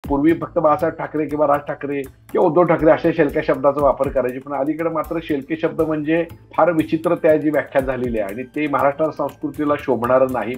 पूर्वी फक्त बाळासाहेब ठाकरे किंवा राज ठाकरे किंवा उद्धव ठाकरे अशा शेलक्या शब्दाचा वापर करायचे, पण अलीकडे मात्र शेलके शब्द म्हणजे फार विचित्र त्याची व्याख्या झालेली आहे आणि ते महाराष्ट्र संस्कृतीला शोभणारं नाही.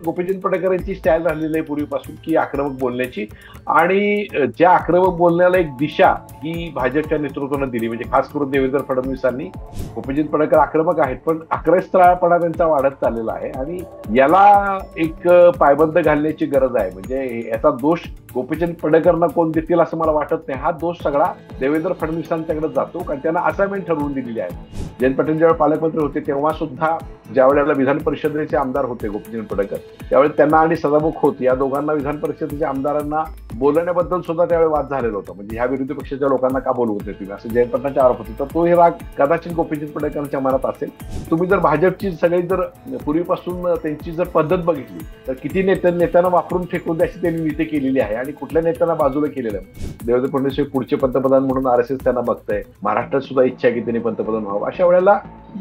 गोपीचंद पडळकर यांची स्टाईल झालेली आहे पूर्वीपासून की आक्रमक बोलण्याची, आणि ज्या आक्रमक बोलण्याला एक दिशा ही भाजपच्या नेतृत्वानं दिली. म्हणजे खास करून देवेंद्र फडणवीसांनी. गोपीचंद पडळकर आक्रमक आहेत, पण आक्रस्त्रळपणा त्यांचा वाढत चाललेला आहे आणि याला एक पायबंद घालण्याची गरज आहे. म्हणजे याचा दोष गोपीचंद पडळकरांना कोण देतील असं मला वाटत नाही. हा दोष सगळा देवेंद्र फडणवीसांच्याकडे जातो, कारण त्यांना असाइनमेंट ठरवून दिलेली आहे. जयंत पाटील ज्यावेळी पालकमंत्री होते तेव्हा सुद्धा ज्या वेळेला विधान परिषदेचे आमदार होते गोपीचंद पडळकर, त्यावेळी त्यांना आणि सदामुख खोत या दोघांना विधान परिषदेच्या आमदारांना बोलण्याबद्दल सुद्धा त्यावेळी वाद झालेला होता. म्हणजे ह्या विरोधी पक्षाच्या लोकांना का बोलवत नाही तुम्ही, असं जयंत पाटलांचे आरोप होते. तर तो हे राग कदाचित गोपीचंद पडळकरांच्या मनात असेल. तुम्ही जर भाजपची सगळी जर पूर्वीपासून त्यांची जर पद्धत बघितली तर किती नेत्यांना वापरून फेकून अशी त्यांनी नीती केलेली आहे आणि कुठल्या नेत्यांना बाजूला केलेलं आहे. देवेंद्र फडणवीस पुढचे पंतप्रधान म्हणून RSS त्यांना बघतंय. महाराष्ट्रात सुद्धा इच्छा आहे की त्यांनी पंतप्रधान व्हावं. अशा वेळेला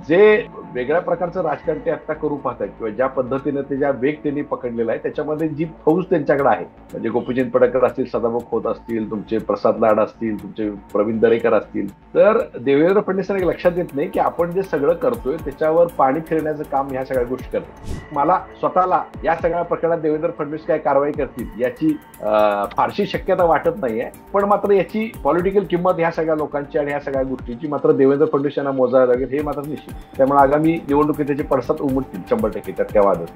जे वेगळ्या प्रकारचं राजकारण ते आता करू पाहतात किंवा ज्या पद्धतीने ते ज्या वेग त्यांनी पकडलेला आहे त्याच्यामध्ये जी फौज त्यांच्याकडे आहे, म्हणजे गोपीचंद पडळकर असतील, सदामुख खोत असतील, तुमचे प्रसाद लाड असतील, तुमचे प्रवीण दरेकर असतील, तर देवेंद्र फडणवीसांना लक्षात येत नाही की आपण जे सगळं करतोय त्याच्यावर पाणी फिरण्याचं काम ह्या सगळ्या गोष्टी करतो. मला स्वतःला या सगळ्या प्रकरणात देवेंद्र फडणवीस काय कारवाई करतील याची फारशी शक्यता वाटत नाहीये, पण मात्र याची पॉलिटिकल किंमत ह्या सगळ्या लोकांची आणि ह्या सगळ्या गोष्टींची मात्र देवेंद्र फडणवीस यांना मोजायला लागेल हे मात्र निश्चित. त्यामुळे आगामी निवडणुकीत त्याचे पडसाद उमटतील 100%, त्यात काय वादच.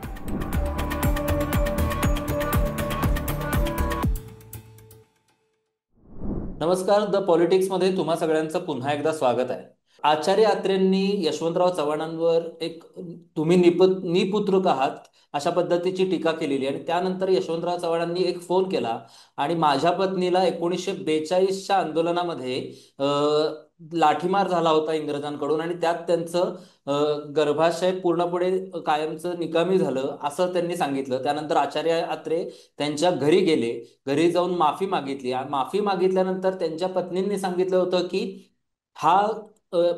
नमस्कार, द पॉलिटिक्स मध्ये तुम्हा सगळ्यांचं पुन्हा एकदा स्वागत आहे. आचार्य अत्रेंनी यशवंतराव चव्हाणांवर एक तुम्ही निपुत्रक आहात अशा पद्धतीची टीका केलेली आणि त्यानंतर यशवंतराव चव्हाणांनी एक फोन केला आणि माझ्या पत्नीला 1942च्या आंदोलनामध्ये लाठीमार झाला होता इंग्रजांकडून आणि त्यात त्यांचं गर्भाशय पूर्णपणे कायमचं निकामी झालं असं त्यांनी सांगितलं. त्यानंतर आचार्य अत्रे त्यांच्या घरी गेले, घरी जाऊन माफी मागितली. माफी मागितल्यानंतर त्यांच्या पत्नींनी सांगितलं होतं की हा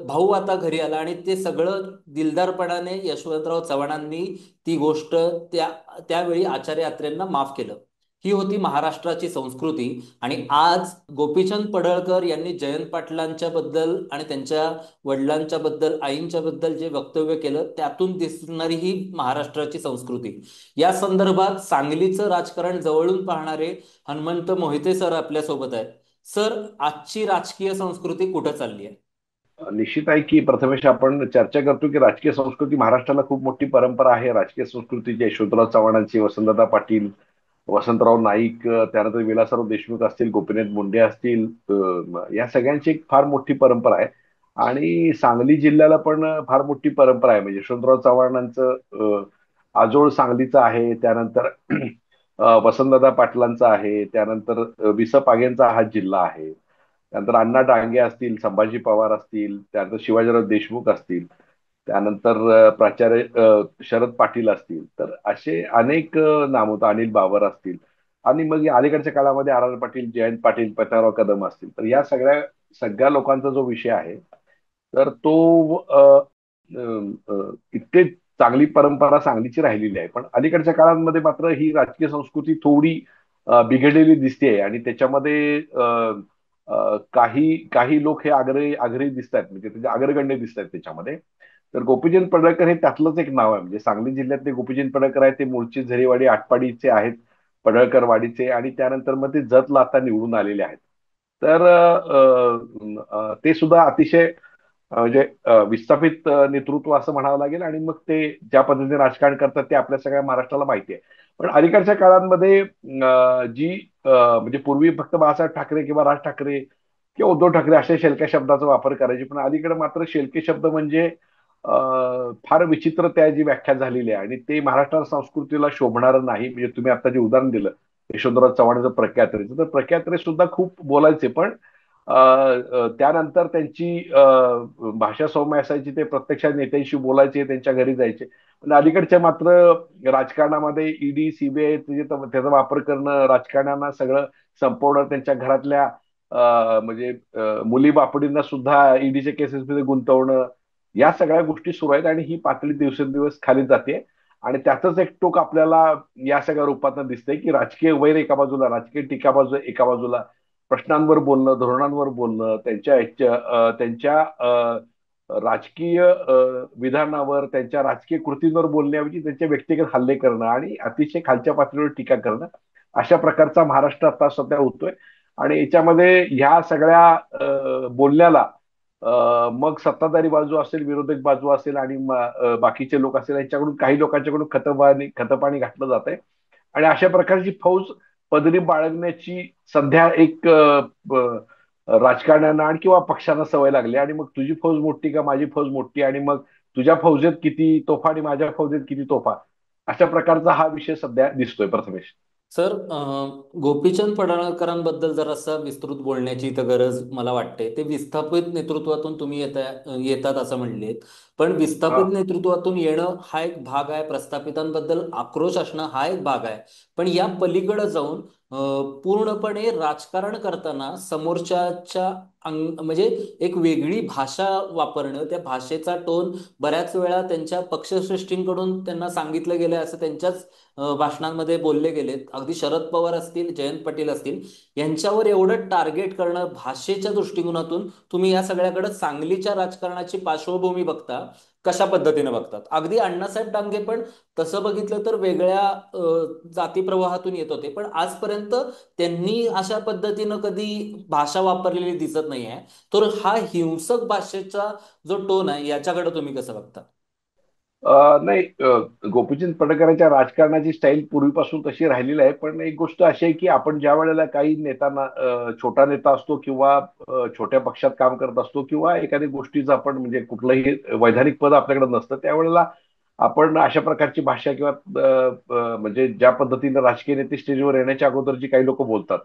भाऊ आता घरी आला आणि ते सगळं दिलदारपणाने यशवंतराव चव्हाणांनी ती गोष्ट त्यावेळी आचार्य अत्रेंना माफ केलं. ही होती महाराष्ट्राची संस्कृती. आणि आज गोपीचंद पडळकर यांनी जयंत पाटलांच्या बद्दल आणि त्यांच्या वडिलांच्या बद्दल, आईंच्या बद्दल जे वक्तव्य केलं त्यातून दिसणारी ही महाराष्ट्राची संस्कृती. या संदर्भात सांगलीचं राजकारण जवळून पाहणारे हनुमंत मोहिते सर आपल्या सोबत आहेत. सर, आजची राजकीय संस्कृती कुठं चालली आहे? निश्चित आहे की प्रथमेश आपण चर्चा करतो की राजकीय संस्कृती, महाराष्ट्राला खूप मोठी परंपरा आहे राजकीय संस्कृतीची. यशवंतराव चव्हाणांची, वसंतदादा पाटील, वसंतराव नाईक, त्यानंतर विलासराव देशमुख असतील, गोपीनाथ मुंडे असतील, या सगळ्यांची एक फार मोठी परंपरा आहे. आणि सांगली जिल्ह्याला पण फार मोठी परंपरा आहे. म्हणजे यशवंतराव चव्हाणांचं आजोळ सांगलीचं आहे, त्यानंतर वसंतदादा पाटलांचा आहे, त्यानंतर विस पागेंचा हा जिल्हा आहे, त्यानंतर अण्णा डांगे असतील, संभाजी पवार असतील, त्यानंतर शिवाजीराव देशमुख असतील, त्यानंतर प्राचार्य शरद पाटील असतील, तर असे अनेक नाम होतं, अनिल बाबर असतील, आणि मग अलीकडच्या काळामध्ये RR पाटील, जयंत पाटील, पठाराव कदम असतील. तर या सगळ्या लोकांचा जो विषय आहे तर तो इतके चांगली परंपरा सांगलीची राहिलेली आहे. पण अलीकडच्या काळांमध्ये मात्र ही राजकीय संस्कृती थोडी बिघडलेली दिसते आणि त्याच्यामध्ये काही लोक हे आग्रही दिसत आहेत, म्हणजे त्याचे अग्रगण्य दिसत आहेत त्याच्यामध्ये. तर गोपीचंद पडळकर हे त्यातलंच एक नाव आहे. म्हणजे सांगली जिल्ह्यातले गोपीचंद पडळकर आहेत ते मूळचे झरेवाडी आटपाडीचे आहेत, पडळकरवाडीचे, आणि त्यानंतर मग ते जतला आता निवडून आलेले आहेत. तर ते सुद्धा अतिशय म्हणजे विस्थापित नेतृत्व असं म्हणावं लागेल. आणि मग ते ज्या पद्धतीने राजकारण करतात ते आपल्या सगळ्या महाराष्ट्राला माहिती आहे. पण अलीकडच्या काळांमध्ये जी म्हणजे पूर्वी फक्त बाळासाहेब ठाकरे किंवा राज ठाकरे किंवा उद्धव ठाकरे अशा शेलक्या शब्दाचा वापर करायचे, पण अलीकडे मात्र शेलके शब्द म्हणजे फार विचित्र त्याची व्याख्या झालेली आहे आणि ते महाराष्ट्र संस्कृतीला शोभणारं नाही. म्हणजे तुम्ही आता जे उदाहरण दिलं यशवंतराव चव्हाणाचं प्रख्यात्रेचं, तर प्रख्यात्रे सुद्धा खूप बोलायचे, पण त्यानंतर त्यांची भाषा सौम्य असायची, ते प्रत्यक्षात नेत्यांशी बोलायचे, त्यांच्या घरी जायचे. पण अलीकडच्या मात्र राजकारणामध्ये ED CBI त्याचा वापर करणं, राजकारण्यांना सगळं संपवणं, त्यांच्या घरातल्या म्हणजे मुली बापडींना सुद्धा EDच्या केसेसमध्ये गुंतवणं, या सगळ्या गोष्टी सुरू आहेत आणि ही पातळी दिवसेंदिवस खाली जाते. आणि त्याचंच एक टोक आपल्याला या सगळ्या रूपात दिसतंय की राजकीय वैर एका बाजूला, राजकीय टीका एका बाजूला, प्रश्नांवर बोलणं, धोरणांवर बोलणं, त्यांच्या राजकीय विधानावर, त्यांच्या राजकीय कृतींवर बोलण्याऐवजी त्यांचे व्यक्तिगत हल्ले करणं आणि अतिशय खालच्या पातळीवर टीका करणं, अशा प्रकारचा महाराष्ट्र आता सध्या होतोय. आणि याच्यामध्ये ह्या सगळ्या बोलण्याला मग सत्ताधारी बाजू असेल, विरोधक बाजू असेल आणि बाकीचे लोक असेल, यांच्याकडून काही लोकांच्याकडून खतपाणी घातलं जात आहे. आणि अशा प्रकारची फौज पदरी बाळगण्याची सध्या एक राजकारण्यांना आणि किंवा पक्षांना सवय लागली. आणि मग तुझी फौज मोठी का माझी फौज मोठी, आणि मग तुझ्या फौजेत किती तोफा आणि माझ्या फौजेत किती तोफा, अशा प्रकारचा हा विषय सध्या दिसतोय प्रथमेश. सर, गोपीचंद पडळकरांबद्दल जरासा विस्तृत बोलण्याची इथं गरज मला वाटते. ते विस्थापित नेतृत्वातून तुम्ही येतात असं म्हणलेत. पण हा. विस्थापित नेतृत्वातून येणं हा एक भाग आहे, प्रस्थापितांबद्दल आक्रोश असणं हा एक भाग आहे. पण या पलीकडे जाऊन पूर्णपणे राजकारण करताना समोरच्याच्या म्हणजे एक वेगळी भाषा वापरणं, त्या भाषेचा टोन बऱ्याच वेळा त्यांच्या पक्षश्रेष्ठींकडून त्यांना सांगितलं गेलं असं त्यांच्याच भाषणांमध्ये बोलले गेलेत. अगदी शरद पवार असतील, जयंत पाटील असतील, यांच्यावर एवढं टार्गेट करणं भाषेच्या दृष्टिकोनातून तुम्ही या सगळ्याकडे सांगलीच्या राजकारणाची पार्श्वभूमी बघता, कशा पद्धतीने बघतात? अगदी अण्णासाहेब डांगे पण तसं बघितलं तर वेगळ्या जाती प्रवाहातून येत होते, पण आजपर्यंत त्यांनी अशा पद्धतीनं कधी भाषा वापरलेली दिसत नाही आहे. तर हा हिंसक भाषेचा जो टोन आहे याच्याकडे तुम्ही कसं बघता? नाही, गोपीचंद पडळकरांच्या राजकारणाची स्टाईल पूर्वीपासून तशी राहिलेली आहे. पण एक गोष्ट अशी आहे की आपण ज्या वेळेला काही नेत्यांना, छोटा नेता असतो किंवा छोट्या पक्षात काम करत असतो किंवा एखाद्या गोष्टीचं आपण म्हणजे कुठलंही वैधानिक पद आपल्याकडे नसतं, त्यावेळेला आपण अशा प्रकारची भाषा किंवा म्हणजे ज्या पद्धतीने राजकीय नेते स्टेजवर येण्याच्या अगोदर जी काही लोक बोलतात,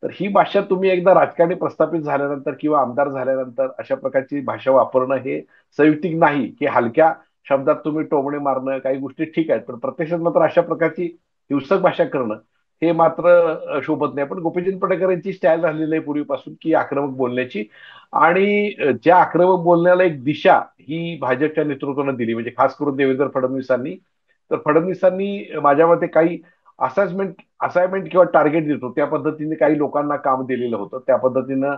तर ही भाषा तुम्ही एकदा राजकारणी प्रस्थापित झाल्यानंतर किंवा आमदार झाल्यानंतर अशा प्रकारची भाषा वापरणं हे संयुक्तिक नाही. की हलक्या शब्दात तुम्ही टोमणे मारणं काही गोष्टी ठीक आहेत, पण प्रत्यक्षात मात्र अशा प्रकारची हिंसक भाषा करणं हे मात्र शोभत नाही. पण गोपीचंद पडळकर यांची स्टाईल राहिलेली आहे पूर्वीपासून की आक्रमक बोलण्याची. आणि ज्या आक्रमक बोलण्याला एक दिशा ही भाजपच्या नेतृत्वानं दिली, म्हणजे खास करून देवेंद्र फडणवीसांनी. तर फडणवीसांनी माझ्या मते काही असाइनमेंट किंवा टार्गेट देतो त्या पद्धतीने काही लोकांना काम दिलेलं होतं. त्या पद्धतीनं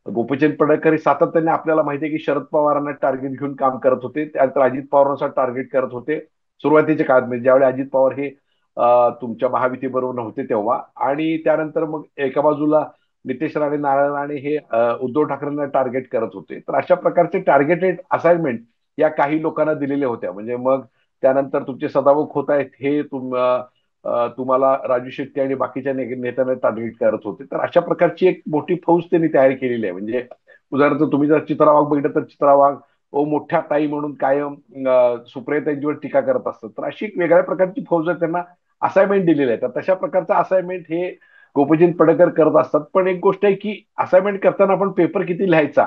गोपीचंद पडळकर हे सातत्याने, आपल्याला माहिती आहे की शरद पवारांना टार्गेट घेऊन काम करत होते, त्यानंतर अजित पवारांचा टार्गेट करत होते सुरुवातीच्या काळात, म्हणजे ज्यावेळी अजित पवार हे तुमच्या महायुती बरोबर नव्हते तेव्हा. आणि त्यानंतर मग एका बाजूला नितेश राणे, नारायण राणे हे उद्धव ठाकरेंना टार्गेट करत होते. तर अशा प्रकारचे टार्गेटेड असाइनमेंट या काही लोकांना दिलेल्या होत्या. म्हणजे मग त्यानंतर तुमचे सदाभाऊ खोत आहेत हे तुम्हाला राजू शेट्टी आणि बाकीच्या नेत्यांना टार्गेट करत होते. तर अशा प्रकारची एक मोठी फौज त्यांनी तयार केलेली आहे. म्हणजे उदाहरणार्थ तुम्ही जर चित्रा वाघ बघितलं तर चित्रा वाघ ओ मोठ्या ताई म्हणून कायम सुप्रियाताईंवर टीका करत असतात. तर अशी एक वेगळ्या प्रकारची फौज आहे, त्यांना असाइनमेंट दिलेले आहे. तर तशा प्रकारचं असाइनमेंट हे गोपीचंद पडळकर करत असतात. पण एक गोष्ट आहे की असाइनमेंट करताना आपण पेपर किती लिहायचा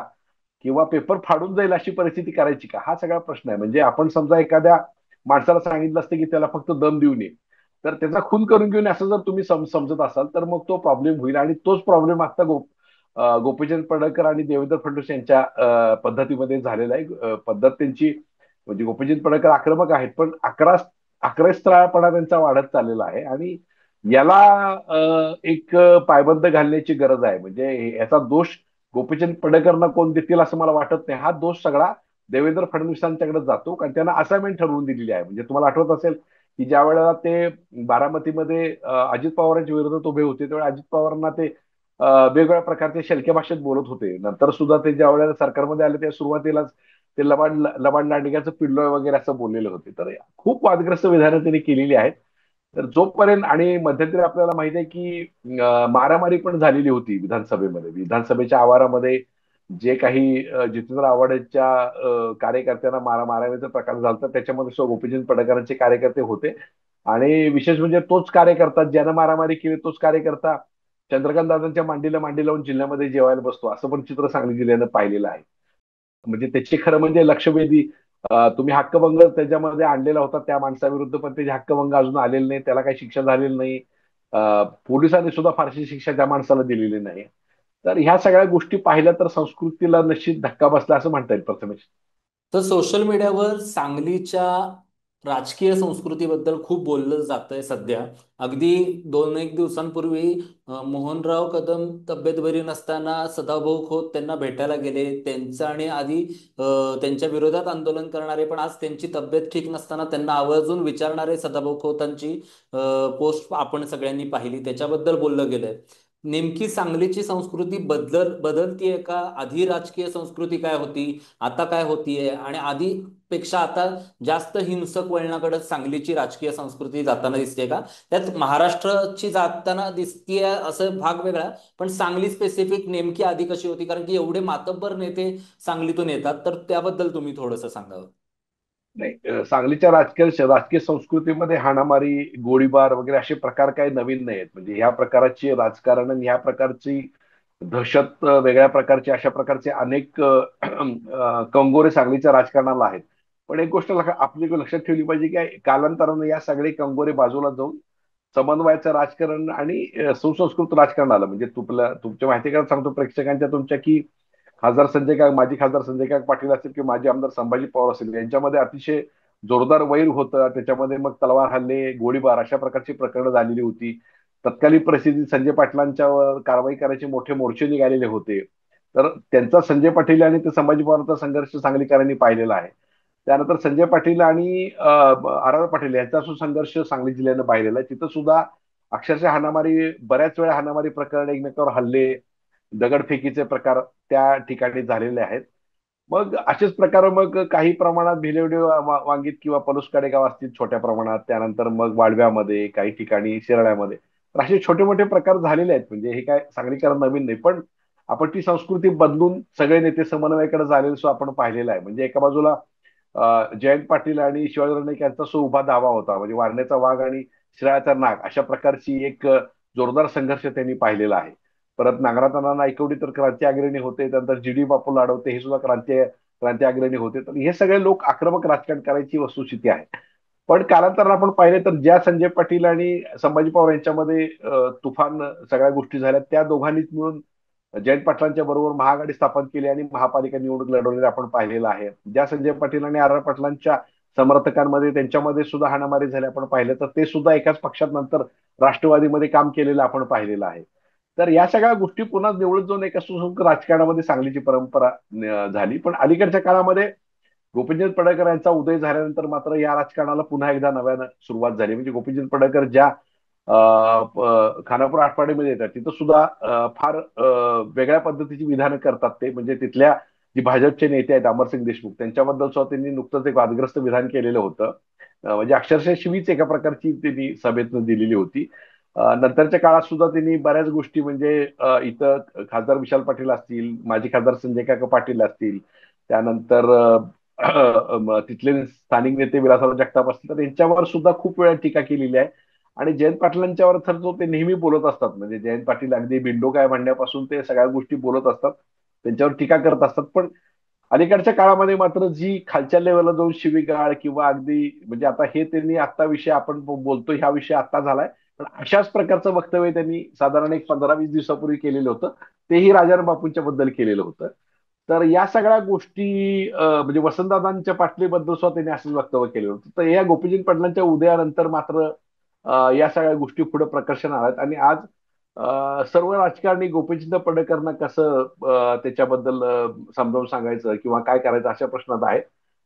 किंवा पेपर फाडून जाईल अशी परिस्थिती करायची का, हा सगळा प्रश्न आहे. म्हणजे आपण समजा एखाद्या माणसाला सांगितलं असतं की त्याला फक्त दम देऊन ये, तर त्याचा खून करून घेऊन असं जर तुम्ही समजत असाल तर मग तो प्रॉब्लेम होईल. आणि तोच प्रॉब्लेम आता गोपीचंद पडळकर आणि देवेंद्र फडणवीस यांच्या पद्धतीमध्ये झालेला आहे. पद्धत त्यांची म्हणजे गोपीचंद पडळकर आक्रमक आहेत, पण अक्रस्त्राळपणा त्यांचा वाढत चाललेला आहे. आणि याला एक पायबंद घालण्याची गरज आहे. म्हणजे याचा दोष गोपीचंद पडळकरांना कोण देतील असं मला वाटत नाही. हा दोष सगळा देवेंद्र फडणवीसांच्याकडे जातो, कारण त्यांना असाइनमेंट ठरवून दिलेली आहे. म्हणजे तुम्हाला आठवत असेल की ज्या वेळेला ते बारामतीमध्ये अजित पवारांच्या विरोधात उभे होते, त्यावेळेला अजित पवारांना ते वेगवेगळ्या प्रकारच्या शलक्या भाषेत बोलत होते. नंतर सुद्धा ते ज्या वेळेला सरकारमध्ये आले त्या सुरुवातीलाच ते लबाड लांडग्याचं पिल्लोय वगैरे असं बोललेले होते. तर खूप वादग्रस्त विधानं त्यांनी केलेली आहेत. तर जोपर्यंत, आणि मध्यंतरी आपल्याला माहिती आहे की मारामारी पण झालेली होती विधानसभेमध्ये, विधानसभेच्या आवारामध्ये जे काही जितेंद्र आव्हाडांच्या कार्यकर्त्यांना मारामारीचा प्रकार झाला होता, त्याच्यामध्ये गोपीचंद पडळकरांचे कार्यकर्ते होते. आणि विशेष म्हणजे तोच कार्यकर्ता, ज्यानं मारामारी केली तोच कार्यकर्ता चंद्रकांत दादांच्या मांडीला मांडी लावून जिल्ह्यामध्ये जेवायला बसतो, असं पण चित्र सांगली जिल्ह्यानं पाहिलेलं आहे. म्हणजे त्याचे खरं म्हणजे लक्षवेधी, तुम्ही हक्कभंग त्याच्यामध्ये आणलेला होता त्या माणसाविरुद्ध, पण त्याचे हक्कभंग अजून आलेले नाही, त्याला काही शिक्षा झालेली नाही. पोलिसांनी सुद्धा फारशी शिक्षा त्या माणसाला दिलेली नाही. तर ह्या सगळ्या गोष्टी पाहिल्या तर संस्कृतीला निश्चित धक्का बसला असं म्हणता येईल प्रथमेश. तर सोशल मीडियावर सांगलीच्या राजकीय संस्कृतीबद्दल खूप बोललं जातंय सध्या. अगदी 2-1 दिवसांपूर्वी मोहनराव कदम तब्येत बरी नसताना सदाभाऊ खोत त्यांना भेटायला गेले. त्यांचं आणि आधी त्यांच्या विरोधात आंदोलन करणारे, पण आज त्यांची तब्येत ठीक नसताना त्यांना आवर्जून विचारणारे सदाभाऊ खोतांची पोस्ट आपण सगळ्यांनी पाहिली. त्याच्याबद्दल बोललं गेलंय. नेमकी सांगलीची संस्कृती बदलतीये का? आधी राजकीय संस्कृती काय होती, आता काय होतीये, आणि आधीपेक्षा आता जास्त हिंसक वळणाकडे सांगलीची राजकीय संस्कृती जाताना दिसते का? त्यात महाराष्ट्राची जाताना दिसतीये असं भाग वेगळा, पण सांगली स्पेसिफिक नेमकी आधी कशी होती? कारण की एवढे मातब्बर नेते सांगलीतून येतात, तर त्याबद्दल तुम्ही थोडंसं सांगावं. नाही, सांगलीच्या राजकीय संस्कृतीमध्ये हाणामारी, गोळीबार वगैरे असे प्रकार काही नवीन नाही आहेत. म्हणजे ह्या प्रकारची राजकारण आणि ह्या प्रकारची दहशत, वेगळ्या प्रकारचे अशा प्रकारचे अनेक कंगोरे सांगलीच्या राजकारणाला आहेत. पण एक गोष्ट आपली लक्षात ठेवली पाहिजे की कालांतराने या सगळे कंगोरे बाजूला जाऊन समन्वयाचं राजकारण आणि सुसंस्कृत राजकारण आलं. म्हणजे तुमच्या माहितीकरता सांगतो प्रेक्षकांच्या तुमच्या की माजी खासदार संजय काका पाटील असतील किंवा माजी आमदार संभाजी पवार असतील, यांच्यामध्ये अतिशय जोरदार वैर होतं. त्याच्यामध्ये मग तलवार हल्ले, गोळीबार अशा प्रकारची प्रकरणं झालेली होती. तत्कालीन परिस्थितीत संजय पाटलांच्यावर कारवाई करायचे मोठे मोर्चे निघालेले होते. तर त्यांचा संजय पाटील आणि ते संभाजी पवारांचा संघर्ष सांगलीकरांनी पाहिलेला आहे. त्यानंतर संजय पाटील आणि आर आर पाटील यांचा संघर्ष सांगली जिल्ह्यानं पाहिलेला आहे. तिथं सुद्धा अक्षरशः हाणामारी, बऱ्याच वेळा हाणामारी प्रकरण, एकमेकावर हल्ले, दगडफेकीचे प्रकार त्या ठिकाणी झालेले आहेत. मग असेच प्रकार मग काही प्रमाणात भिलवडी, वांगीत किंवा पलुसकडे गाव असतील छोट्या प्रमाणात, त्यानंतर मग वाडव्यामध्ये, काही ठिकाणी शिराळ्यामध्ये, तर असे छोटे मोठे प्रकार झालेले आहेत. म्हणजे हे काय सांगलीकरण नवीन नाही, पण आपण ती संस्कृती बदलून सगळे नेते समन्वयाकडे झालेलं सो आपण पाहिलेलं आहे. म्हणजे एका बाजूला जयंत पाटील आणि शिवाजीराव नाईक यांचा सो उभा दावा होता. म्हणजे वारण्याचा वाघ आणि शिराळ्याचा नाग अशा प्रकारची एक जोरदार संघर्ष त्यांनी पाहिलेला आहे. परत नागराथ नायकवडी तर क्रांती अग्रणी होते. त्यानंतर जी डी बापू लाडवते हे सुद्धा क्रांती अग्रणी होते. तर हे सगळे लोक आक्रमक राजकारण करायची वस्तुस्थिती आहे. पण कालांतरानं आपण पाहिले तर ज्या संजय पाटील आणि संभाजी पवार यांच्यामध्ये तुफान सगळ्या गोष्टी झाल्या, त्या दोघांनीच मिळून जयंत पाटलांच्या बरोबर महाआघाडी स्थापन केली आणि महापालिका निवडणूक लढवलेली आपण पाहिलेलं आहे. ज्या संजय पाटील आणि आर आर पाटलांच्या समर्थकांमध्ये त्यांच्यामध्ये सुद्धा हाणामारी झाली आपण पाहिलं, तर ते सुद्धा एकाच पक्षात नंतर राष्ट्रवादीमध्ये काम केलेलं आपण पाहिलेलं आहे. तर या सगळ्या गोष्टी पुन्हा निवडून जाऊन एका सुसंस्कृत राजकारणामध्ये सांगलीची परंपरा झाली. पण अलीकडच्या काळामध्ये गोपीचंद पडळकर यांचा उदय झाल्यानंतर मात्र या राजकारणाला पुन्हा एकदा नव्यानं सुरुवात झाली. म्हणजे गोपीचंद पडळकर ज्या खानापूर आठवड्यामध्ये येतात तिथं सुद्धा फार वेगळ्या पद्धतीची विधानं करतात ते. म्हणजे तिथल्या जी भाजपचे नेते आहेत अमरसिंग देशमुख, त्यांच्याबद्दल सुद्धा त्यांनी नुकतंच एक वादग्रस्त विधान केलेलं होतं. म्हणजे अक्षरशः शिवीच एका प्रकारची त्यांनी सभेतनं दिलेली होती. नंतरच्या काळात सुद्धा त्यांनी बऱ्याच गोष्टी म्हणजे इथं खासदार विशाल पाटील असतील, माजी खासदार संजय काका पाटील असतील, त्यानंतर तिथले स्थानिक नेते विलासराव जगताप असतील, तर यांच्यावर सुद्धा खूप वेळा टीका केलेली आहे. आणि जयंत पाटलांच्यावर तर तो ते नेहमी बोलत असतात. म्हणजे जयंत पाटील अगदी बिंडो काय म्हणण्यापासून ते सगळ्या गोष्टी बोलत असतात, त्यांच्यावर टीका करत असतात. पण अलीकडच्या काळामध्ये मात्र जी खालच्या लेवलला जाऊन शिवीगाळ किंवा अगदी म्हणजे आता हे त्यांनी आत्ता विषय आपण बोलतो ह्या विषय आत्ता झालाय, पण अशाच प्रकारचं वक्तव्य त्यांनी साधारण एक 15-20 दिवसापूर्वी केलेलं होतं. तेही राजाराम बापूंच्या बद्दल केलेलं होतं. तर या सगळ्या गोष्टी म्हणजे वसंतदादांच्या पाटलीबद्दल सुद्धा त्यांनी असंच वक्तव्य केलं होतं. तर या गोपीचंद पाटलांच्या उदयानंतर मात्र या सगळ्या गोष्टी पुढे प्रकर्षण आल्यात. आणि आज सर्व राजकारणी गोपीचंद पडळकरांना कसं त्याच्याबद्दल समजावून सांगायचं किंवा काय करायचं अशा प्रश्नात आहे.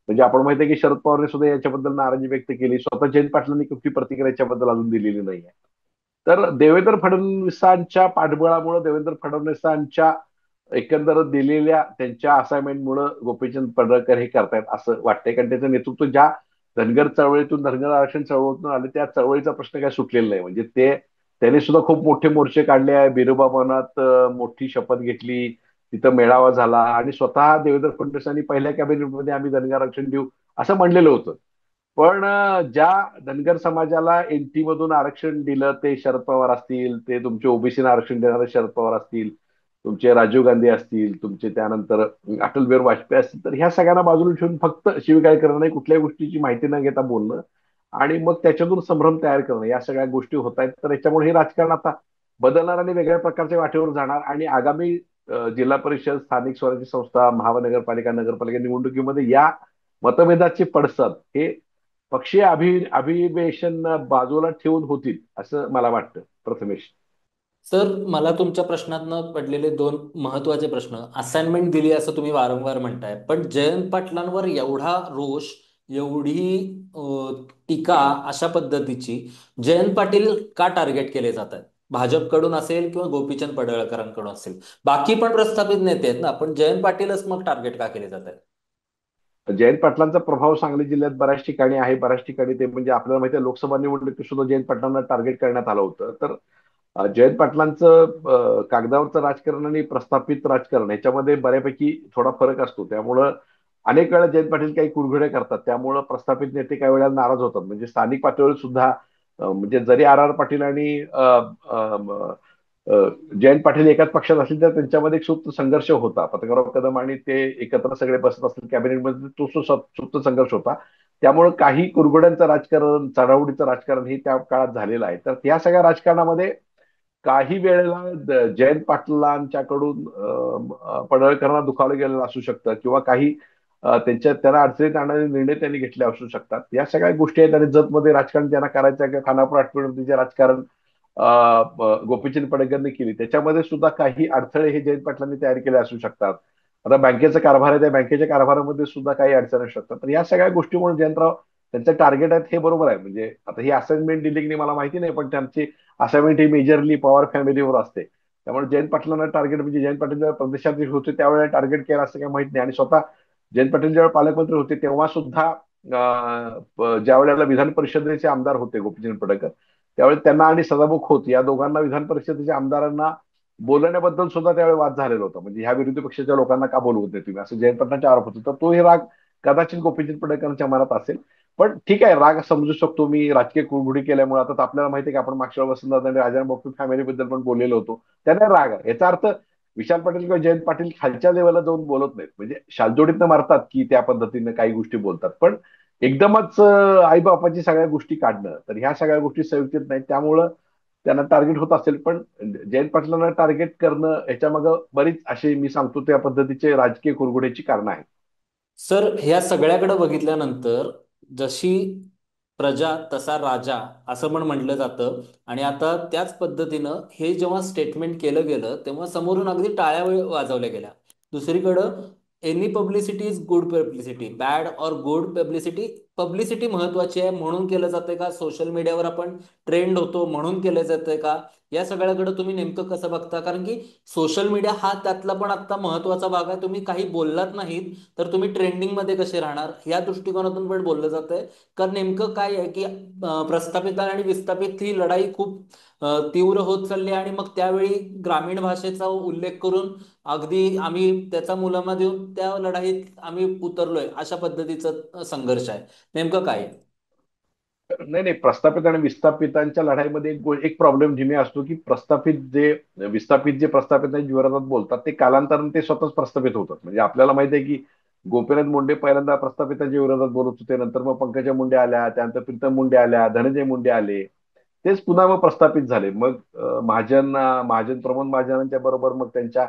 म्हणजे आपण माहिती आहे की शरद पवारने सुद्धा याच्याबद्दल नाराजी व्यक्त केली. स्वतः जयंत पाटलांनी कुठली प्रतिक्रिया याच्याबद्दल अजून दिलेली नाही आहे. तर देवेंद्र फडणवीसांच्या पाठबळामुळे, देवेंद्र फडणवीसांच्या एकंदर दिलेल्या त्यांच्या असाइनमेंटमुळे गोपीचंद पडळकर हे करतायत असं वाटतंय. कारण त्याचं नेतृत्व ज्या धनगर चळवळीतून, धनगर आरक्षण चळवळीतून आले, त्या चळवळीचा प्रश्न काही सुटलेला नाही. म्हणजे त्यांनी सुद्धा खूप मोठे मोर्चे काढले आहे. बिरोबा भवनात मोठी शपथ घेतली, तिथं मेळावा झाला आणि स्वतः देवेंद्र फडणवीसांनी पहिल्या कॅबिनेटमध्ये आम्ही धनगर आरक्षण देऊ असं म्हणलेलं होतं. पण ज्या धनगर समाजाला एनटी मधून आरक्षण दिलं ते शरद पवार असतील, ते तुमचे ओबीसीला आरक्षण देणारे शरद पवार असतील, तुमचे राजीव गांधी असतील, तुमचे त्यानंतर अटल बिहारी वाजपेयी असतील, तर ह्या सगळ्यांना बाजूला ठेवून फक्त शिवीगाळ करणं नाही, कुठल्याही गोष्टीची माहिती न घेता बोलणं आणि मग त्याच्यातून संभ्रम तयार करणं, या सगळ्या गोष्टी होत आहेत. तर याच्यामुळे हे राजकारण आता बदलणार आणि वेगळ्या प्रकारच्या वाटेवर जाणार. आणि आगामी जिल्हा परिषद, स्थानिक स्वराज्य संस्था, महानगरपालिका, नगरपालिका निवडणुकीमध्ये या मतभेदाचे पडसाद हे पक्षीय अभिवेशन बाजूला ठेवून होतील असं मला वाटतं प्रथमेश. सर, मला तुमच्या प्रश्नातनं पडलेले दोन महत्वाचे प्रश्न. असाइनमेंट दिली असं तुम्ही वारंवार म्हणताय, पण जयंत पाटलांवर एवढा रोष, एवढी टीका अशा पद्धतीची जयंत पाटील का टार्गेट केले जात आहेत? भाजपकडून असेल किंवा गोपीचंद पडळकरांकडून असेल, बाकी पण प्रस्थापित नेते आहेत ना, पण जयंत पाटीलच मग टार्गेट का केले जात आहेत? जयंत पाटलांचा प्रभाव सांगली जिल्ह्यात बऱ्याच ठिकाणी आहे. बऱ्याच ठिकाणी ते म्हणजे आपल्याला माहिती आहे लोकसभा निवडणुकीत सुद्धा जयंत पाटलांना टार्गेट करण्यात आलं होतं. तर जयंत पाटलांचं कागदावरचं राजकारण आणि प्रस्थापित राजकारण याच्यामध्ये बऱ्यापैकी थोडा फरक असतो. त्यामुळं अनेक वेळा जयंत पाटील काही कुरघडे करतात. त्यामुळं प्रस्थापित नेते काही वेळा नाराज होतात. म्हणजे स्थानिक पातळीवर सुद्धा म्हणजे जरी आर पाटील आणि अ, जयंत पाटील एकाच पक्षात असतील तर त्यांच्यामध्ये एक सुप्त संघर्ष होता. पत्रकाराव कदम आणि ते एकत्र सगळे बसत असतील कॅबिनेटमध्ये, तो सुप्त संघर्ष होता. त्यामुळे काही कुरघोड्यांचं राजकारण, चढाओढीचं राजकारण हे त्या काळात झालेलं आहे. तर या सगळ्या राजकारणामध्ये काही वेळेला जयंत पाटलांच्याकडून पडळकरांना दुखावलं गेलेलं असू शकतं किंवा काही त्यांना अडचणीत आणणारे निर्णय त्यांनी घेतले असू शकतात. या सगळ्या गोष्टी आहेत. आणि जतमध्ये राजकारण त्यांना करायचं आहे किंवा खानापूर आठवड्याचे राजकारण गोपीचंद पडळकरने केली, त्याच्यामध्ये सुद्धा काही अडथळे हे जयंत पाटलांनी तयार केले असू शकतात. आता बँकेचा कारभार आहे, त्या बँकेच्या कारभारामध्ये सुद्धा काही अडचणी असू शकतात. तर या सगळ्या गोष्टीमुळे जयंतराव त्यांचं टार्गेट आहेत हे बरोबर आहे. म्हणजे आता ही असाइनमेंट दिली की नाही मला माहिती नाही, पण त्यांची असाइनमेंट ही मेजरली पवार फॅमिलीवर असते. त्यामुळे जयंत पाटलांना टार्गेट म्हणजे जयंत पाटील जेव्हा प्रदेशाध्यक्ष होते त्यावेळेला टार्गेट केलं असं काही माहित नाही. आणि स्वतः जयंत पाटील जेव्हा पालकमंत्री होते तेव्हा सुद्धा ज्या वेळेला विधान परिषदेचे आमदार होते गोपीचंद पडळकर, त्यावेळी त्यांना आणि सदाभाऊ खोत या दोघांना विधान परिषदेच्या आमदारांना बोलण्याबद्दल सुद्धा त्यावेळी वाद झालेला होता. म्हणजे ह्या विरोधी पक्षाच्या लोकांना का बोलवत नाही तुम्ही, असं जयंत पाटलांचा आरोप होता. तर तो हे राग कदाचित गोपीचंद पडळकरांच्या मनात असेल. पण ठीक आहे, राग समजू शकतो मी. राजकीय कुरबुडी केल्यामुळे आता आपल्याला माहिती आहे की आपण मागच्या वसंतदादा आणि राजाराम बापू फॅमिलीबद्दल पण बोललेलो होतो. त्यांना राग आहे. याचा अर्थ विशाल पाटील किंवा जयंत पाटील खालच्या लेवलला जाऊन बोलत नाहीत. म्हणजे शालजोडीतनं मारतात की त्या पद्धतीने काही गोष्टी बोलतात, पण एकदमच आई बापाची सगळ्या गोष्टी काढणं, तर ह्या सगळ्या गोष्टी संयुक्त नाहीत. त्यामुळं त्यांना टार्गेट होत असेल. पण जयंत पाटलांना टार्गेट करणं याच्या मागे बरीच अशी मी सांगतो त्या पद्धतीचे राजकीय कुरघोड्याची कारणं आहेत. सर, ह्या सगळ्याकडे बघितल्यानंतर जशी प्रजा तसा राजा असं पण म्हटलं जातं. आणि आता त्याच पद्धतीनं हे जेव्हा स्टेटमेंट केलं गेलं तेव्हा समोरून अगदी टाळ्या वाजवल्या गेल्या. दुसरीकडं any publicity is good publicity, bad और गुड पब्लिसिटी, पब्लिसिटी महत्वाची आहे म्हणून केलं जातंय का, सोशल मीडियावर आपण ट्रेंड होतो म्हणून केलं जातंय का, या सगळ्याकडे तुम्ही नेमकं कसं बघता? कारण की सोशल मीडिया हा त्यातला पण आता महत्वाचा भाग आहे. तुम्ही काही बोललात नाहीत तर तुम्ही ट्रेंडिंग मध्ये कसे राहणार, या दृष्टिकोनातून पण बोललं जातंय. कारण नेमकं काय आहे की प्रस्थापित आणि विस्थापित ही लढाई खूप तीव्र होत चालली आहे. आणि मग त्यावेळी ग्रामीण भाषेचा उल्लेख करून अगदी आम्ही त्याचा मुलामा देऊन त्या लढाईत आम्ही उतरलोय अशा पद्धतीचं संघर्ष आहे. नेमकं काय आहे? नाही नाही, प्रस्थापित आणि विस्थापितांच्या लढाईमध्ये एक प्रॉब्लेम नेहमी असतो की विस्थापित जे प्रस्थापितांच्या विरोधात बोलतात ते कालांतराने ते स्वतःच प्रस्थापित होतात. म्हणजे आपल्याला माहिती आहे की गोपीनाथ मुंडे पहिल्यांदा प्रस्थापितांच्या विरोधात बोलत होते. नंतर मग पंकजा मुंडे आल्या, त्यानंतर प्रीतम मुंडे आल्या, धनंजय मुंडे आले. तेच पुन्हा मग प्रस्थापित झाले. मग महाजन प्रमोद महाजनांच्या बरोबर मग त्यांच्या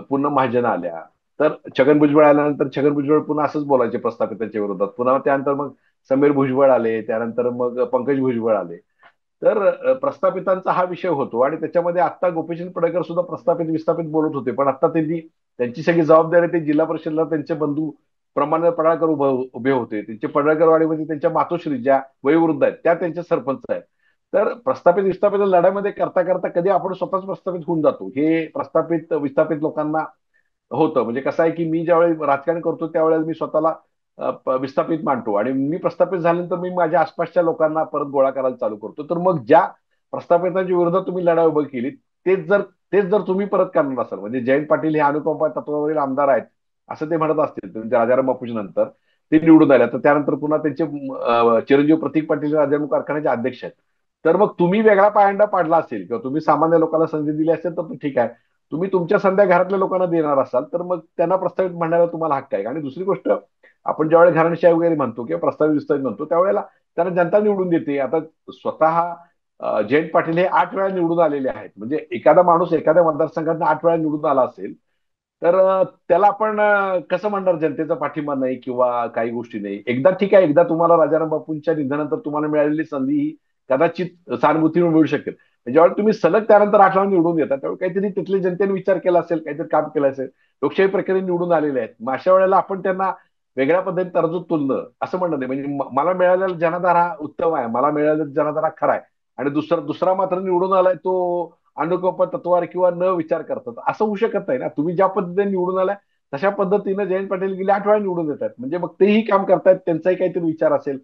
पुन्हा महाजन आल्या. तर छगन भुजबळ आल्यानंतर छगन भुजबळ पुन्हा असंच बोलायचे प्रस्थापितांच्या विरोधात. पुन्हा त्यानंतर मग समीर भुजबळ आले, त्यानंतर मग पंकज भुजबळ आले. तर प्रस्थापितांचा हा विषय होतो. आणि त्याच्यामध्ये आता गोपीचंद पडळकर सुद्धा प्रस्थापित विस्थापित बोलत होते. पण आता त्यांची सगळी जबाबदारी ते जिल्हा परिषदला त्यांचे बंधू प्रमाण पडळकर उभे होते. त्यांचे पडळकरवाडीमध्ये त्यांच्या मातोश्री ज्या वयोवृद्ध आहेत त्या त्यांच्या सरपंच आहेत. तर प्रस्थापित विस्थापित लढ्यामध्ये करता करता कधी आपण स्वतःच प्रस्थापित होऊन जातो, हे प्रस्थापित विस्थापित लोकांना होतं. म्हणजे कसं आहे की मी ज्यावेळी राजकारण करतो त्यावेळेला मी स्वतःला विस्थापित मानतो. आणि मी प्रस्थापित झाल्यानंतर मी माझ्या आसपासच्या लोकांना परत गोळा करायला चालू करतो. तर मग ज्या प्रस्थापितांच्या विरोधात तुम्ही लढाई उभी केली तेच जर तेच जर तुम्ही परत करणार असाल, म्हणजे जयंत पाटील हे अनुकंपा तत्वावरील आमदार आहेत असं ते म्हणत असतील, म्हणजे राजाराम बापूच्या नंतर ते निवडून आले, तर त्यानंतर पुन्हा त्यांचे चिरंजीव प्रतीक पाटील राजाराम कारखान्याचे अध्यक्ष आहेत. तर मग तुम्ही वेगळा पायंडा पाडला असेल किंवा तुम्ही सामान्य लोकांना संधी दिली असेल तर ठीक आहे. तुम्ही तुमच्या संध्या घरातल्या लोकांना देणार असाल तर मग त्यांना प्रस्तावित म्हणण्याला तुम्हाला हक्क आहे. आणि दुसरी गोष्ट, आपण ज्यावेळेला घराणेशाही वगैरे म्हणतो किंवा प्रस्तावित विस्तारित म्हणतो त्यावेळेला त्यांना जनता निवडून देते. आता स्वतः जयंत पाटील हे 8 वेळा निवडून आलेले आहेत. म्हणजे एखादा माणूस एखाद्या मतदारसंघात 8 वेळा निवडून आला असेल तर त्याला आपण कसं म्हणणार जनतेचा पाठिंबा नाही किंवा काही गोष्टी नाही. एकदा ठीक आहे, एकदा तुम्हाला राजाराम बापूंच्या निधनानंतर तुम्हाला मिळालेली संधी ही कदाचित सहानुभूतीने मिळू शकेल. ज्यावेळी तुम्ही सलग त्यानंतर 8 वेळा निवडून येतात त्यावेळी काहीतरी तिथल्या जनतेने विचार केला असेल, काहीतरी काम केलं असेल. लोकशाही प्रक्रियेने निवडून आलेले आहेत. मग अशा वेळेला आपण त्यांना वेगळ्या पद्धतीने तराजूत तुलणं असं म्हणणं नाही. म्हणजे मला मिळालेला जनाधार हा उत्तम आहे, मला मिळालेला जनाधार हा खरा आहे, आणि दुसरा दुसरा मात्र निवडून आलाय तो अनुकंपा तत्वावर किंवा न विचार करतात, असं होऊ शकत नाही ना. तुम्ही ज्या पद्धतीने निवडून आलाय तशा पद्धतीने जयंत पाटील गेले 8 वेळा निवडून येतात, म्हणजे मग तेही काम करतायत, त्यांचाही काहीतरी विचार असेल,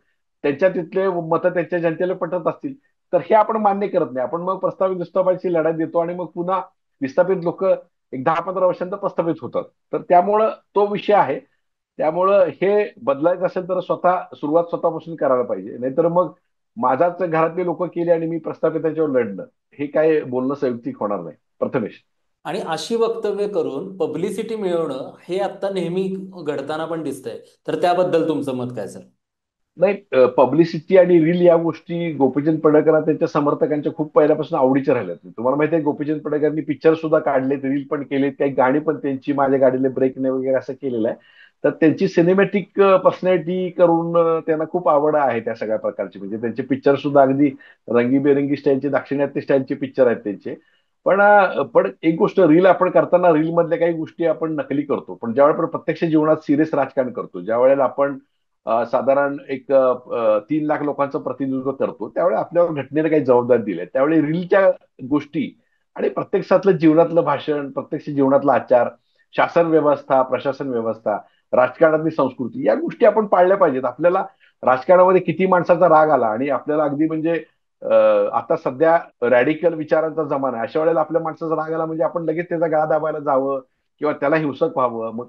त्यांच्या तिथले मतं त्यांच्या जनतेला पटत असतील, तर हे आपण मान्य करत नाही. आपण मग प्रस्तावित विस्थापाची लढाई देतो आणि मग पुन्हा विस्थापित लोक एक 10-15 वर्षांत प्रस्थापित होतात. तर त्यामुळं तो विषय आहे. त्यामुळं हे बदलायचं असेल तर सुरुवात स्वतःपासून करायला पाहिजे, नाहीतर मग माझ्याच घरातले लोक केले आणि मी प्रस्थापितांच्यावर लढणं, हे काय बोलणं संयुक्तिक होणार नाही प्रथमेश. आणि अशी वक्तव्य करून पब्लिसिटी मिळवणं हे आता नेहमी घडताना पण दिसतंय. तर त्याबद्दल तुमचं मत काय सर? नाही, पब्लिसिटी आणि रील या गोष्टी गोपीचंद पडळकर त्यांच्या समर्थकांच्या खूप पहिल्यापासून आवडीच्या राहिल्यात. तुम्हाला माहिती आहे गोपीचंद पडळकरांनी पिक्चर सुद्धा काढलेत, रील पण केलेत, काही गाणी पण त्यांची माझ्या गाडीला ब्रेक नाही वगैरे असं केलेलं आहे. तर त्यांची सिनेमॅटिक पर्सनॅलिटी करून त्यांना खूप आवड आहे त्या सगळ्या प्रकारची. म्हणजे त्यांचे पिक्चर सुद्धा अगदी रंगीबेरंगी स्टाईलचे, दाक्षिणात्य स्टाईलचे पिक्चर आहेत त्यांचे. पण एक गोष्ट, रील आपण करताना रील मधल्या काही गोष्टी आपण नकली करतो, पण ज्यावेळेला आपण प्रत्यक्ष जीवनात सिरियस राजकारण करतो, ज्या वेळेला आपण साधारण एक 3 लाख लोकांचं प्रतिनिधित्व करतो, त्यावेळी आपल्यावर घटनेने काही जबाबदारी दिली आहे. त्यावेळी रीलच्या गोष्टी आणि प्रत्यक्षातलं जीवनातलं भाषण, प्रत्यक्ष जीवनातला आचार, शासन व्यवस्था, प्रशासन व्यवस्था, राजकारणातली संस्कृती, या गोष्टी आपण पाळल्या पाहिजेत. आपल्याला राजकारणामध्ये किती माणसाचा राग आला आणि आपल्याला अगदी म्हणजे आता सध्या रॅडिकल विचारांचा जमाना आहे, अशा वेळेला आपल्या माणसाचा राग आला म्हणजे आपण लगेच त्याचा गळा दाबायला जावं किंवा त्याला हिंसक व्हावं. मग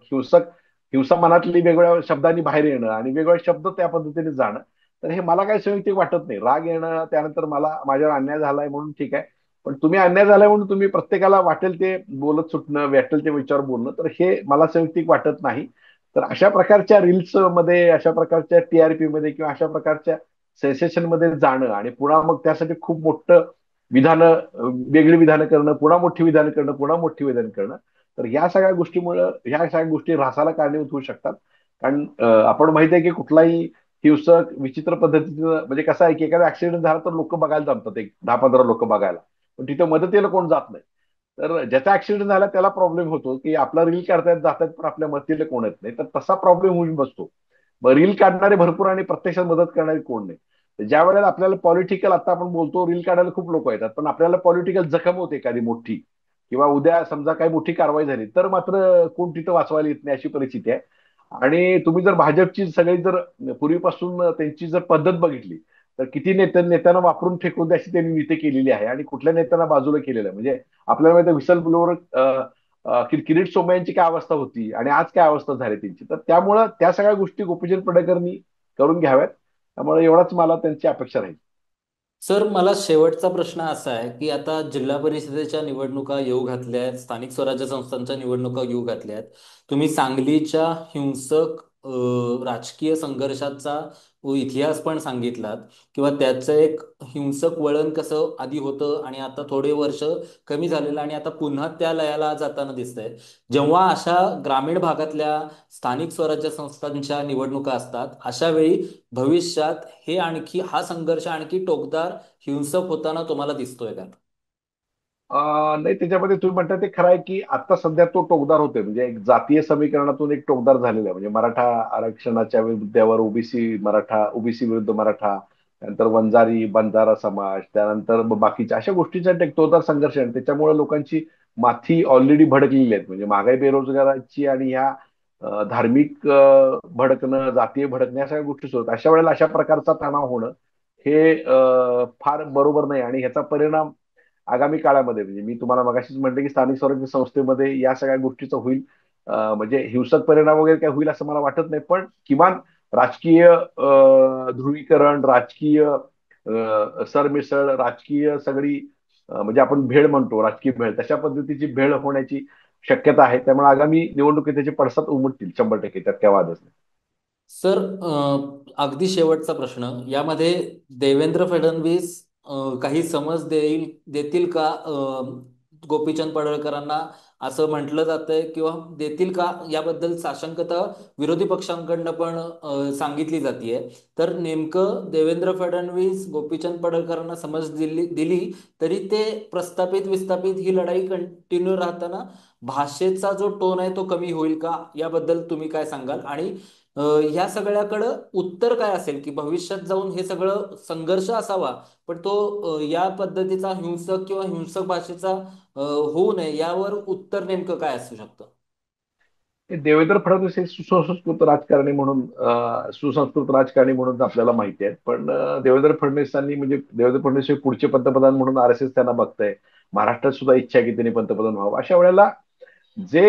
हिंसा मनातली वेगवेगळ्या शब्दांनी बाहेर येणं आणि वेगवेगळे शब्द त्या पद्धतीने जाणं, तर हे मला काही संयुक्तिक वाटत नाही. राग येणं, त्यानंतर मला माझ्यावर अन्याय झालाय म्हणून ठीक आहे, पण तुम्ही अन्याय झालाय म्हणून तुम्ही प्रत्येकाला वाटेल ते बोलत सुटणं, वाटेल ते विचार बोलणं, तर हे मला संयुक्तिक वाटत नाही. तर अशा प्रकारच्या रील्स मध्ये, अशा प्रकारच्या टीआरपी मध्ये किंवा अशा प्रकारच्या सेन्सेशन मध्ये जाणं आणि पुन्हा मग त्यासाठी खूप मोठं विधानं, वेगळी विधानं करणं, पुन्हा मोठी विधानं करणं, पुन्हा मोठी विधानं करणं, तर या सगळ्या गोष्टीमुळे ह्या सगळ्या गोष्टी ऱ्हासाला कारणीभूत होऊ शकतात. कारण आपण माहिती आहे की कुठलाही हिंसक विचित्र पद्धतीचं, म्हणजे कसं आहे की एखादा ऍक्सिडेंट झाला तर लोक बघायला जमतात, एक 10-15 लोक बघायला, पण तिथं मदतीला कोण जात नाही. तर ज्याचा ऍक्सिडेंट झाला त्याला प्रॉब्लेम होतो की आपला रील काढतायत जातात पण आपल्या मदतीला कोण येत नाही, तर तसा प्रॉब्लेम होऊन बसतो. मग रील काढणारे भरपूर आणि प्रत्यक्षात मदत करणारे कोण नाही. ज्या वेळेला आपल्याला पॉलिटिकल, आता आपण बोलतो रील काढायला खूप लोक येतात, पण आपल्याला पॉलिटिकल जखम होते एखादी मोठी, किंवा उद्या समजा काही मोठी कारवाई झाली तर मात्र कोण तिथं वाचवायला येत नाही, अशी परिस्थिती आहे. आणि तुम्ही जर भाजपची सगळी जर पूर्वीपासून त्यांची जर पद्धत बघितली, तर किती नेत्यांना वापरून फेकून द्याची त्यांनी नीती केलेली आहे आणि कुठल्या नेत्यांना बाजूला केलेलं आहे. म्हणजे आपल्याला माहिती विसल ब्लोअर किरीट सोमय्यांची काय अवस्था होती आणि आज काय अवस्था झाली त्यांची. तर त्यामुळं त्या सगळ्या गोष्टी गोपीचंद पडळकरांनी करून घ्याव्यात. त्यामुळे एवढाच मला त्यांची अपेक्षा राहील. सर, मला शेवटचा प्रश्न असा आहे की आता जिल्हा परिषदेच्या निवडणुका येऊ घातल्या आहेत, स्थानिक स्वराज्य संस्थांच्या निवडणुका येऊ घातल्या आहेत. तुम्ही सांगलीच्या हिंसक राजकीय संघर्षाचा इतिहास पण सांगितलात, किंवा त्याचं एक हिंसक वळण कसं आधी होतं आणि आता थोडे वर्ष कमी झालेलं आणि आता पुन्हा त्या लयाला जाताना दिसतंय. जेव्हा अशा ग्रामीण भागातल्या स्थानिक स्वराज्य संस्थांच्या निवडणुका असतात, अशा वेळी भविष्यात हा संघर्ष आणखी टोकदार, हिंसक होताना तुम्हाला दिसतोय का? नाही, त्याच्यामध्ये तुम्ही म्हणता ते खरं आहे की आता सध्या तो टोकदार होतोय, म्हणजे एक जातीय समीकरणातून एक टोकदार झालेला आहे. म्हणजे मराठा आरक्षणाच्या मुद्द्यावर ओबीसी विरुद्ध मराठा, त्यानंतर वंजारी बंजारा समाज, त्यानंतर मग बाकीच्या अशा गोष्टींसाठी एक टोकदार संघर्ष आहे. आणि त्याच्यामुळे लोकांची माथी ऑलरेडी भडकलेली आहेत. म्हणजे महागाई, बेरोजगाराची आणि ह्या धार्मिक भडकणं, जातीय भडकणं, या सगळ्या गोष्टी सुरू आहेत. अशा वेळेला अशा प्रकारचा तणाव होणं हे फार बरोबर नाही आणि ह्याचा परिणाम आगामी काळामध्ये, म्हणजे मी तुम्हाला मगाशीच म्हटलं की स्थानिक स्वराज्य संस्थेमध्ये या सगळ्या गोष्टीचा होईल. म्हणजे हिंसक परिणाम वगैरे काय होईल असं मला वाटत नाही, पण किमान राजकीय ध्रुवीकरण, राजकीय सरमिसळ, राजकीय सगळी म्हणजे आपण भेळ म्हणतो, राजकीय भेळ, तशा पद्धतीची भेळ होण्याची शक्यता आहे. त्यामुळे आगामी निवडणुकीत त्याचे पडसाद उमटतील 100%, त्यात काय वादच नाही. सर, अगदी शेवटचा प्रश्न यामध्ये देवेंद्र फडणवीस काही समज देतील का गोपीचंद पडळकरांना असं म्हटलं जातंय किंवा देतील का याबद्दल साशंकता विरोधी पक्षांकडनं पण सांगितली जातीये. तर नेमकं देवेंद्र फडणवीस गोपीचंद पडळकरांना समज दिली तरी ते प्रस्थापित विस्थापित ही लढाई कंटिन्यू राहताना भाषेचा जो टोन आहे तो कमी होईल का, याबद्दल तुम्ही काय सांगाल? आणि ह्या सगळ्याकडं उत्तर काय असेल की भविष्यात जाऊन हे सगळं संघर्ष असावा, पण तो या पद्धतीचा हिंसक किंवा हिंसक भाषेचा होऊ नये, यावर उत्तर नेमकं काय असू शकतं? हे देवेंद्र फडणवीस हे सुसंस्कृत राजकारणी म्हणून सुसंस्कृत राजकारणी म्हणून आपल्याला माहिती आहे. पण देवेंद्र फडणवीसांनी म्हणजे देवेंद्र फडणवीस हे पुढचे पंतप्रधान म्हणून RSS त्यांना बघतंय. महाराष्ट्रात सुद्धा इच्छा आहे की त्यांनी पंतप्रधान व्हावं. अशा वेळेला जे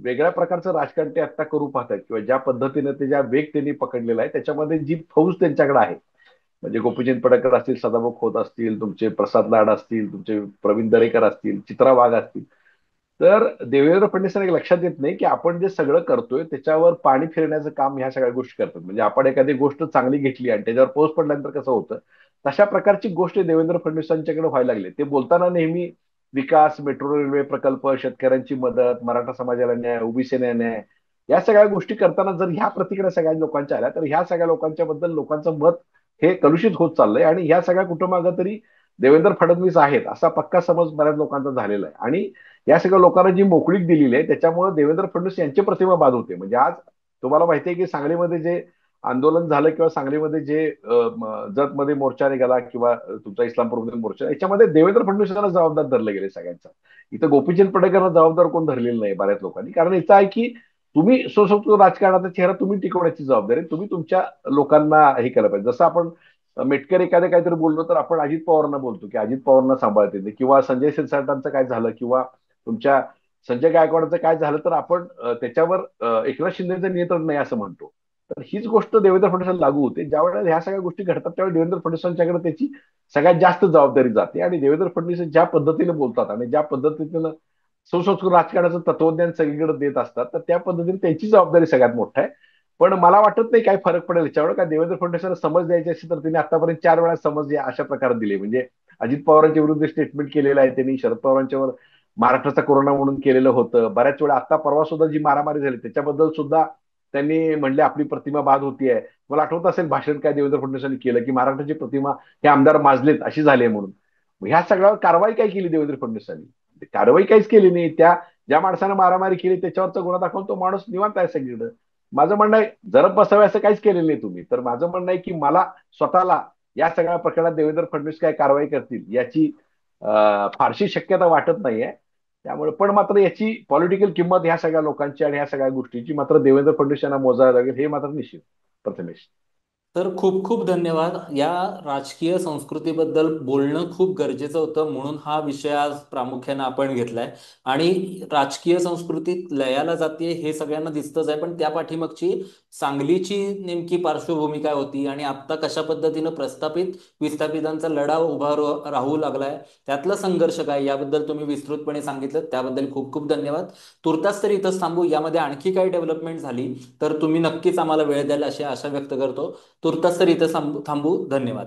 वेगळ्या प्रकारचं राजकारण ते आता करू पाहतात किंवा ज्या पद्धतीने ते ज्या वेग त्यांनी पकडलेला आहे त्याच्यामध्ये जी फौज त्यांच्याकडे आहे, म्हणजे गोपीचंद पडळकर असतील, सदाभाऊ खोत असतील, तुमचे प्रसाद लाड असतील, तुमचे प्रवीण दरेकर असतील, चित्रा वाघ असतील, तर देवेंद्र फडणवीसांना एक लक्षात येत नाही की आपण जे सगळं करतोय त्याच्यावर पाणी फिरण्याचं काम ह्या सगळ्या गोष्टी करतात. म्हणजे आपण एखादी गोष्ट चांगली घेतली आणि त्याच्यावर पाऊस पडल्यानंतर कसं होतं, तशा प्रकारची गोष्ट देवेंद्र फडणवीसांच्याकडे व्हायला लागली. ते बोलताना नेहमी विकास, मेट्रो रेल्वे प्रकल्प, शेतकऱ्यांची मदत, मराठा समाजाला न्याय, ओबीसीला न्याय, या सगळ्या गोष्टी करताना जर ह्या प्रतिक्रिया सगळ्या लोकांच्या आल्या तर ह्या सगळ्या लोकांच्या बद्दल लोकांचं मत हे कलुषित होत चाललंय आणि ह्या सगळ्या कुटुंबागा तरी देवेंद्र फडणवीस आहेत असा पक्का समज बऱ्याच लोकांचा झालेला आहे. आणि या सगळ्या लोकांना जी मोकळीक दिलेली आहे त्याच्यामुळे देवेंद्र फडणवीस यांची प्रतिमा बाद होते. म्हणजे आज तुम्हाला माहिती आहे की सांगलीमध्ये जे आंदोलन झालं किंवा सांगलीमध्ये जे जतमध्ये मोर्चा निघाला किंवा तुमचा इस्लामपूरमध्ये मोर्चा, याच्यामध्ये देवेंद्र फडणवीसांना जबाबदार धरले गेले सगळ्यांचा. इथं गोपीचंद पडळकरांना जबाबदार कोण धरलेलं नाही बऱ्याच लोकांनी. कारण याचं आहे की तुम्ही सुसंस्कृत राजकारणाचा चेहरा तुम्ही टिकवण्याची जबाबदारी तुम्ही तुमच्या लोकांना हे केलं पाहिजे. जसं आपण मेटकर एखाद्या काहीतरी बोललो तर आपण अजित पवारांना बोलतो की अजित पवारांना सांभाळते ते, किंवा संजय शिरसाटांचं काय झालं किंवा तुमच्या संजय गायकवाडचं काय झालं तर आपण त्याच्यावर एकनाथ शिंदेचं नियंत्रण नाही असं म्हणतो. तर हीच गोष्ट देवेंद्र फडणवीसांना लागू होते. ज्या वेळेला ह्या सगळ्या गोष्टी घडतात त्यावेळी देवेंद्र फडणवीसांच्याकडे त्याची सगळ्यात जास्त जबाबदारी जाते. आणि देवेंद्र फडणवीस ज्या पद्धतीने बोलतात आणि ज्या पद्धतीनं सुसंस्कृत राजकारणाचं तत्वज्ञान सगळीकडे देत असतात तर त्या पद्धतीने त्यांची जबाबदारी सगळ्यात मोठा आहे. पण मला वाटत नाही काय फरक पडेल याच्यावर. का देवेंद्र फडणवीसांना समज द्यायची असेल तर त्यांनी आतापर्यंत 4 वेळा समज अशा प्रकारे दिले. म्हणजे अजित पवारांच्या विरुद्ध स्टेटमेंट केलेलं आहे त्यांनी, शरद पवारांच्यावर महाराष्ट्राचा कोरोना म्हणून केलेलं होतं. बऱ्याच वेळा आता परवा सुद्धा जी मारामारी झाली त्याच्याबद्दल सुद्धा त्यांनी म्हणले आपली प्रतिमा बाद होतीये. मला आठवत असेल भाषण काय देवेंद्र फडणवीसांनी केलं की महाराष्ट्राची प्रतिमा हे आमदार माजलेत अशी झाली आहे म्हणून. ह्या सगळ्यावर कारवाई काय केली देवेंद्र फडणवीसांनी? कारवाई काहीच केली नाही. त्या ज्या माणसानं मारामारी केली त्याच्यावरचा गुन्हा दाखवून तो माणूस निवांत आहे सगळीकडे. माझं म्हणणं आहे जरब बसावे असं काहीच केलेलं नाही तुम्ही. तर माझं म्हणणं आहे की मला स्वतःला या सगळ्या प्रकरणात देवेंद्र फडणवीस काय कारवाई करतील याची फारशी शक्यता वाटत नाहीये. त्यामुळे पण मात्र याची पॉलिटिकल किंमत ह्या सगळ्या लोकांची आणि ह्या सगळ्या गोष्टीची मात्र देवेंद्र फडणवीस यांना मोजायला लागेल हे मात्र निश्चित. प्रथमेश. तर खूप खूप धन्यवाद. या राजकीय संस्कृतीबद्दल बोलणं खूप गरजेचं होतं, म्हणून हा विषय आज प्रामुख्याने आपण घेतलाय. आणि राजकीय संस्कृतीत लयाला जाते हे सगळ्यांना दिसतच आहे, पण त्या पाठीमागची सांगलीची नेमकी पार्श्वभूमी काय होती आणि आता कशा पद्धतीनं प्रस्थापित विस्थापितांचा लढा उभा राहू लागलाय, त्यातला संघर्ष काय याबद्दल तुम्ही विस्तृतपणे सांगितलं, त्याबद्दल खूप खूप धन्यवाद. तुर्तास तरी इथंच थांबू. यामध्ये आणखी काही डेव्हलपमेंट झाली तर तुम्ही नक्कीच आम्हाला वेळ द्याल अशी आशा व्यक्त करतो. तुर्तास तर इथं थांबू. धन्यवाद.